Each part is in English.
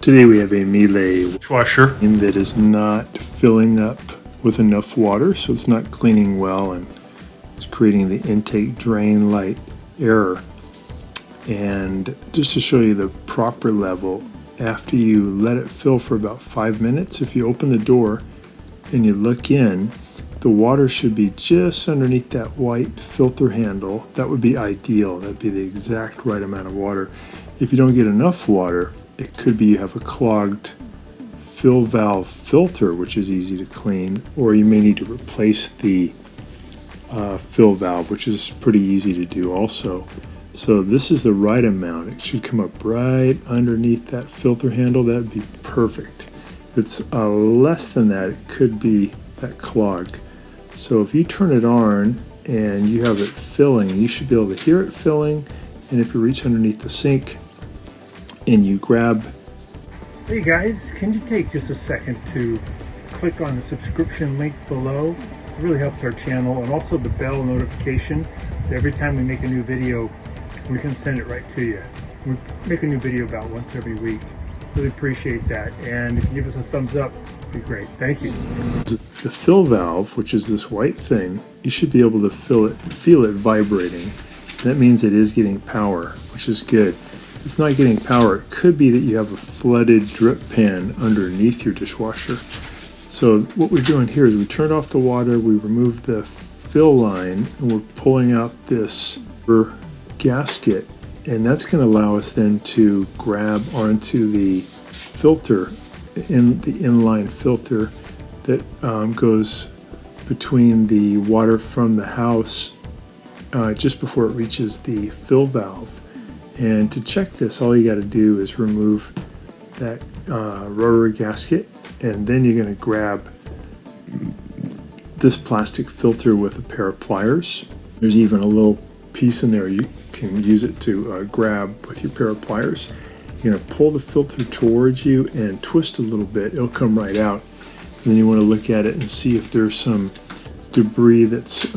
Today we have a Miele dishwasher that is not filling up with enough water, so it's not cleaning well and it's creating the intake drain light error. And just to show you the proper level, after you let it fill for about 5 minutes, if you open the door and you look in, the water should be just underneath that white filter handle. That would be ideal. That'd be the exact right amount of water. If you don't get enough water, it could be you have a clogged fill valve filter, which is easy to clean, or you may need to replace the fill valve, which is pretty easy to do also. So this is the right amount. It should come up right underneath that filter handle. That would be perfect. If it's less than that, it could be that clog. So if you turn it on and you have it filling, you should be able to hear it filling. And if you reach underneath the sink and you grab... Hey guys, can you take just a second to click on the subscription link below? It really helps our channel, and also the bell notification, so every time we make a new video we can send it right to you. We make a new video about once every week. Really appreciate that, and if you give us a thumbs up, it'd be great. Thank you. The fill valve, which is this white thing, you should be able to feel it vibrating. That means it is getting power, which is good. If it's not getting power, it could be that you have a flooded drip pan underneath your dishwasher. So what we're doing here is we turned off the water, we removed the fill line, and we're pulling out this gasket, and that's going to allow us then to grab onto the filter, in the inline filter that goes between the water from the house just before it reaches the fill valve. And to check this, all you got to do is remove that rotary gasket, and then you're going to grab this plastic filter with a pair of pliers. There's even a little piece in there you can use it to grab with your pair of pliers. You're going to pull the filter towards you and twist a little bit. It'll come right out. And then you want to look at it and see if there's some debris that's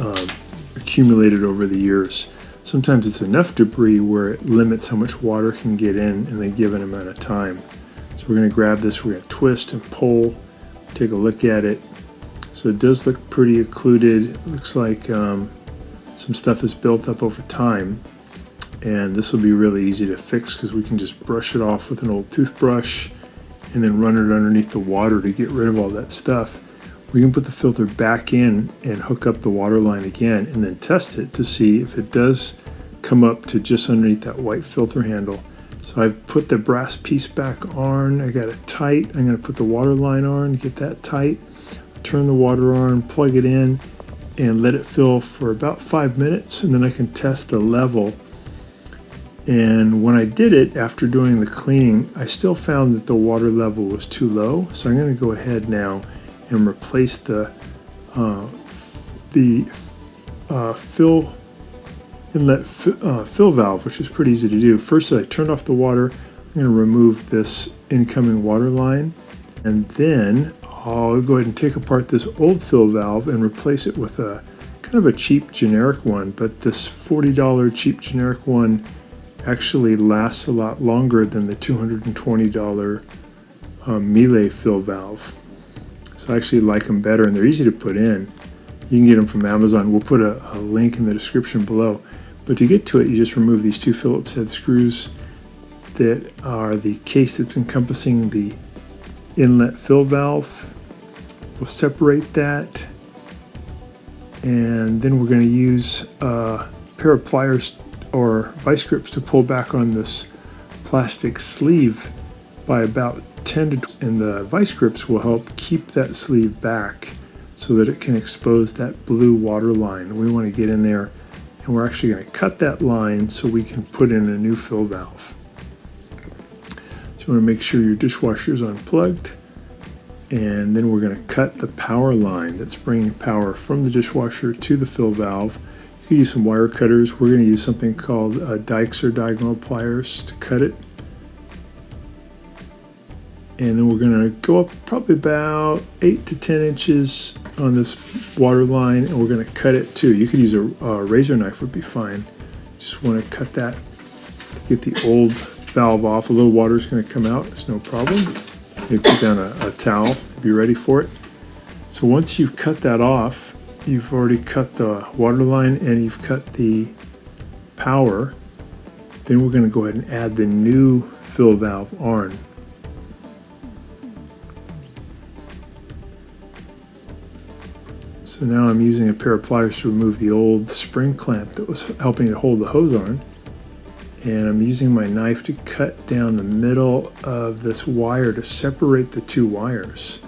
accumulated over the years. Sometimes it's enough debris where it limits how much water can get in in a given amount of time. So we're going to grab this, we're going to twist and pull, take a look at it. So it does look pretty occluded. It looks like some stuff is built up over time. And this will be really easy to fix because we can just brush it off with an old toothbrush and then run it underneath the water to get rid of all that stuff. We can put the filter back in and hook up the water line again and then test it to see if it does come up to just underneath that white filter handle. So I've put the brass piece back on, I got it tight. I'm going to put the water line on, get that tight, turn the water on, plug it in, and let it fill for about 5 minutes, and then I can test the level. And when I did it after doing the cleaning, I still found that the water level was too low. So I'm going to go ahead now and replace the fill valve, which is pretty easy to do. First, I turned off the water. I'm going to remove this incoming water line, and then I'll go ahead and take apart this old fill valve and replace it with a kind of a cheap generic one. But this $40 cheap generic one actually lasts a lot longer than the $220 Miele fill valve. So I actually like them better, and they're easy to put in. You can get them from Amazon. We'll put a link in the description below. But to get to it, you just remove these two Phillips head screws that are the case that's encompassing the inlet fill valve. We'll separate that, and then we're going to use a pair of pliers or vice grips to pull back on this plastic sleeve by about 10 to 20, and the vice grips will help keep that sleeve back so that it can expose that blue water line. We want to get in there, and we're actually going to cut that line so we can put in a new fill valve. So you want to make sure your dishwasher is unplugged, and then we're going to cut the power line that's bringing power from the dishwasher to the fill valve. You can use some wire cutters. We're going to use something called dikes or diagonal pliers to cut it. And then we're going to go up probably about 8 to 10 inches on this water line, and we're going to cut it too. You could use a razor knife, would be fine. Just want to cut that to get the old valve off. A little water is going to come out. It's no problem. You put down a towel to be ready for it. So once you've cut that off, you've already cut the water line and you've cut the power. Then we're going to go ahead and add the new fill valve arm. So now I'm using a pair of pliers to remove the old spring clamp that was helping to hold the hose on. And I'm using my knife to cut down the middle of this wire to separate the two wires.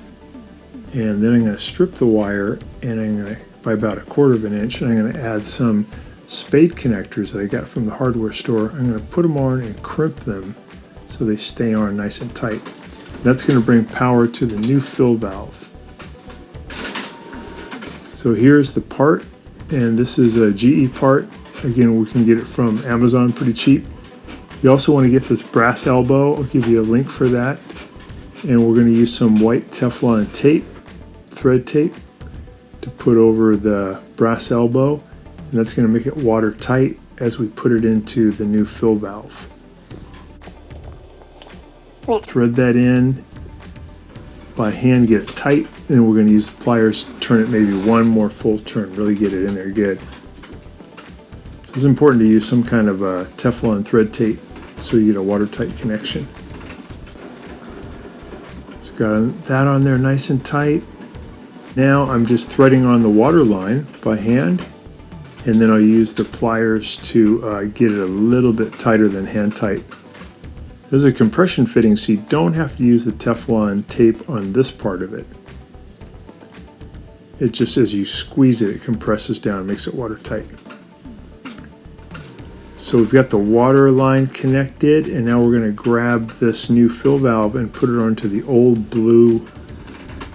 And then I'm going to strip the wire, and I'm going to, by about 1/4 of an inch, and I'm going to add some spade connectors that I got from the hardware store. I'm going to put them on and crimp them so they stay on nice and tight. That's going to bring power to the new fill valve. So here's the part, and this is a GE part. Again, we can get it from Amazon pretty cheap. You also want to get this brass elbow. I'll give you a link for that. And we're going to use some white Teflon tape, thread tape, to put over the brass elbow. And that's going to make it watertight as we put it into the new fill valve. Thread that in by hand, get it tight. And we're going to use the pliers to turn it maybe one more full turn, really get it in there good. So it's important to use some kind of a Teflon thread tape so you get a watertight connection. So got that on there nice and tight. Now I'm just threading on the water line by hand, and then I'll use the pliers to get it a little bit tighter than hand tight. This is a compression fitting, so you don't have to use the Teflon tape on this part of it. It just, as you squeeze it, it compresses down and makes it watertight. So we've got the water line connected, and now we're going to grab this new fill valve and put it onto the old blue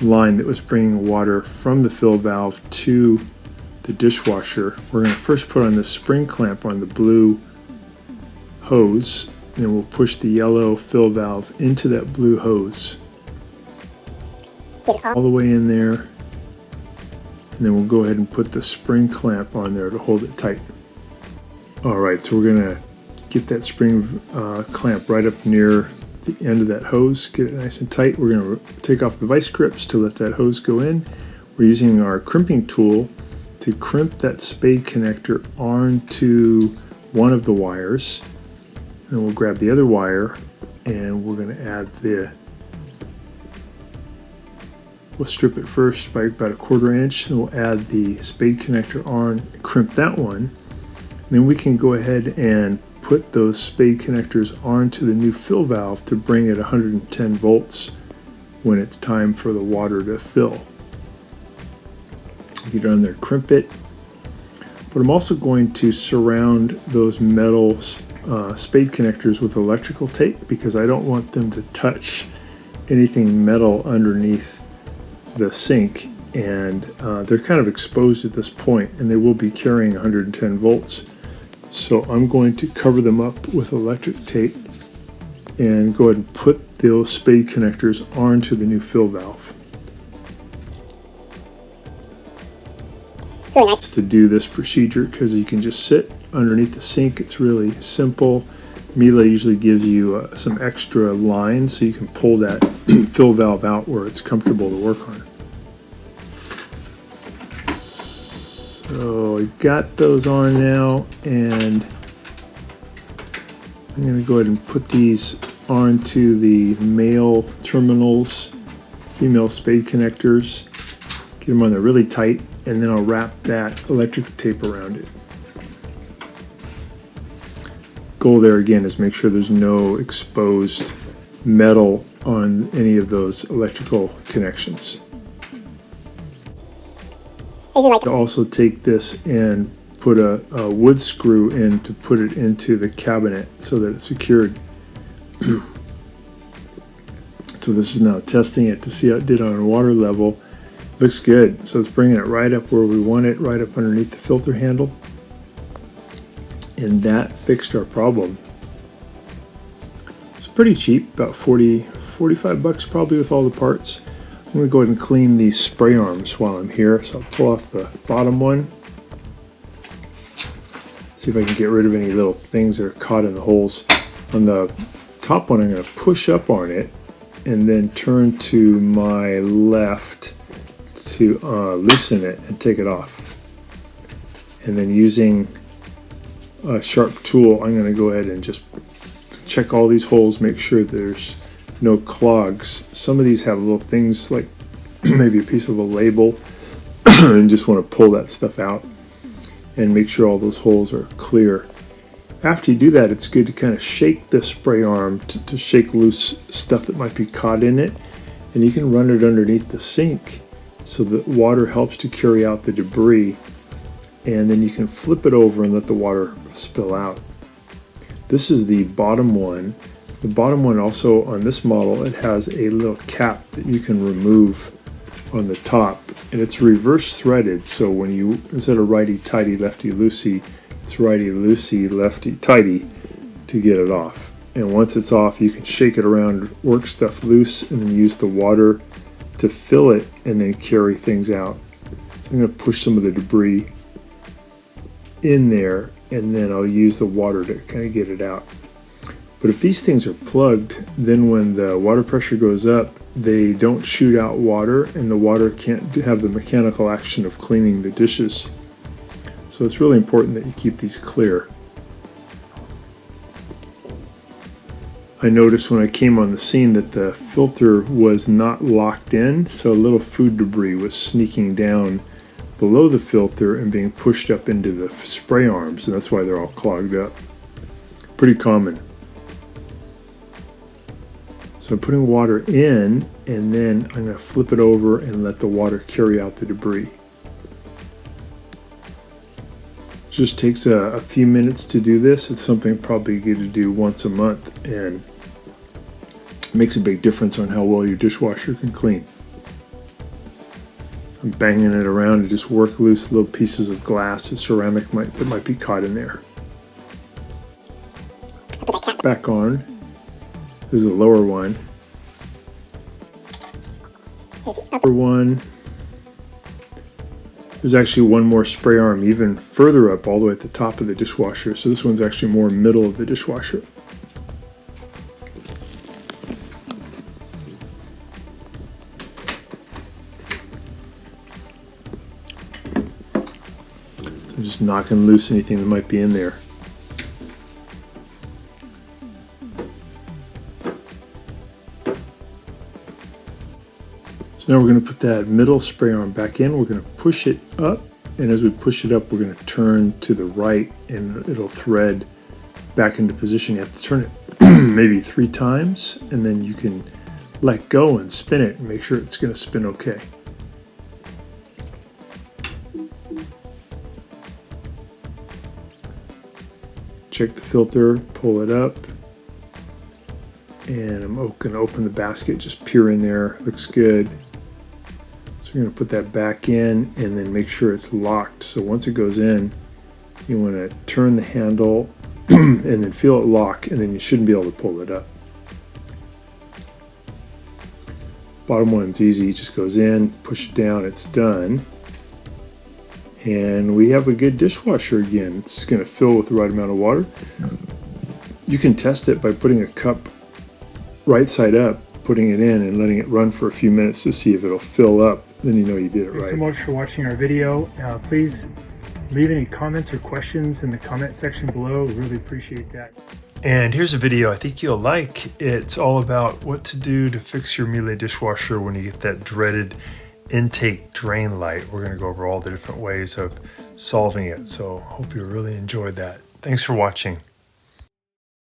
line that was bringing water from the fill valve to the dishwasher. We're going to first put on the spring clamp on the blue hose, and then we'll push the yellow fill valve into that blue hose. All the way in there, and then we'll go ahead and put the spring clamp on there to hold it tight. Alright, so we're going to get that spring clamp right up near the end of that hose, get it nice and tight. We're going to take off the vice grips to let that hose go in. We're using our crimping tool to crimp that spade connector onto one of the wires. And we'll grab the other wire, and we're going to add we'll strip it first by about 1/4 inch, and we'll add the spade connector on, crimp that one. Then we can go ahead and put those spade connectors onto the new fill valve to bring it 110 volts when it's time for the water to fill. Get on there, crimp it. But I'm also going to surround those metal spade connectors with electrical tape because I don't want them to touch anything metal underneath the sink, and they're kind of exposed at this point, and they will be carrying 110 volts. So I'm going to cover them up with electric tape and go ahead and put those spade connectors onto the new fill valve. It's really nice to do this procedure because you can just sit underneath the sink. It's really simple. Miele usually gives you some extra lines so you can pull that fill valve out where it's comfortable to work on. So I got those on now, and I'm going to go ahead and put these onto the male terminals, female spade connectors, get them on there really tight, and then I'll wrap that electrical tape around it. Goal there again is make sure there's no exposed metal on any of those electrical connections. Also take this and put a wood screw in to put it into the cabinet so that it's secured. So this is now testing it to see how it did on a water level. Looks good. So it's bringing it right up where we want it, right up underneath the filter handle. And that fixed our problem. It's pretty cheap, about 45 bucks probably with all the parts. I'm going to go ahead and clean these spray arms while I'm here. So I'll pull off the bottom one. See if I can get rid of any little things that are caught in the holes. On the top one, I'm going to push up on it and then turn to my left to loosen it and take it off. And then using a sharp tool, I'm going to go ahead and just check all these holes, make sure there's no clogs. Some of these have little things like maybe a piece of a label and just want to pull that stuff out and make sure all those holes are clear. After you do that, it's good to kind of shake the spray arm to shake loose stuff that might be caught in it, and you can run it underneath the sink so that water helps to carry out the debris, and then you can flip it over and let the water spill out. This is the bottom one. The bottom one also on this model, it has a little cap that you can remove on the top, and it's reverse threaded, so when you, instead of righty-tighty, lefty-loosey, it's righty-loosey, lefty-tighty to get it off. And once it's off, you can shake it around, work stuff loose, and then use the water to fill it and then carry things out. So I'm going to push some of the debris in there, and then I'll use the water to kind of get it out. But if these things are plugged, then when the water pressure goes up, they don't shoot out water, and the water can't have the mechanical action of cleaning the dishes. So it's really important that you keep these clear. I noticed when I came on the scene that the filter was not locked in, so a little food debris was sneaking down below the filter and being pushed up into the spray arms, and that's why they're all clogged up. Pretty common. So I'm putting water in, and then I'm going to flip it over and let the water carry out the debris. Just takes a few minutes to do this. It's something probably good to do once a month, and it makes a big difference on how well your dishwasher can clean. I'm banging it around to just work loose little pieces of glass and ceramic that might be caught in there. Back on. This is the lower one. Here's the Upper one. There's actually one more spray arm even further up, all the way at the top of the dishwasher. So this one's actually more middle of the dishwasher. So just knocking loose anything that might be in there. So now we're going to put that middle spray arm back in. We're going to push it up, and as we push it up, we're going to turn to the right, and it'll thread back into position. You have to turn it maybe 3 times, and then you can let go and spin it and make sure it's going to spin okay. Check the filter, pull it up, and I'm going to open the basket, just peer in there, looks good. So we're going to put that back in and then make sure it's locked. So once it goes in, you want to turn the handle and then feel it lock, and then you shouldn't be able to pull it up. Bottom one's easy, it just goes in, push it down, it's done. And we have a good dishwasher again. It's going to fill with the right amount of water. You can test it by putting a cup right side up, putting it in and letting it run for a few minutes to see if it'll fill up. Then you know you did it right. Thanks so much for watching our video. Please leave any comments or questions in the comment section below. We really appreciate that. And here's a video I think you'll like. It's all about what to do to fix your Miele dishwasher when you get that dreaded intake drain light. We're going to go over all the different ways of solving it. So hope you really enjoyed that. Thanks for watching.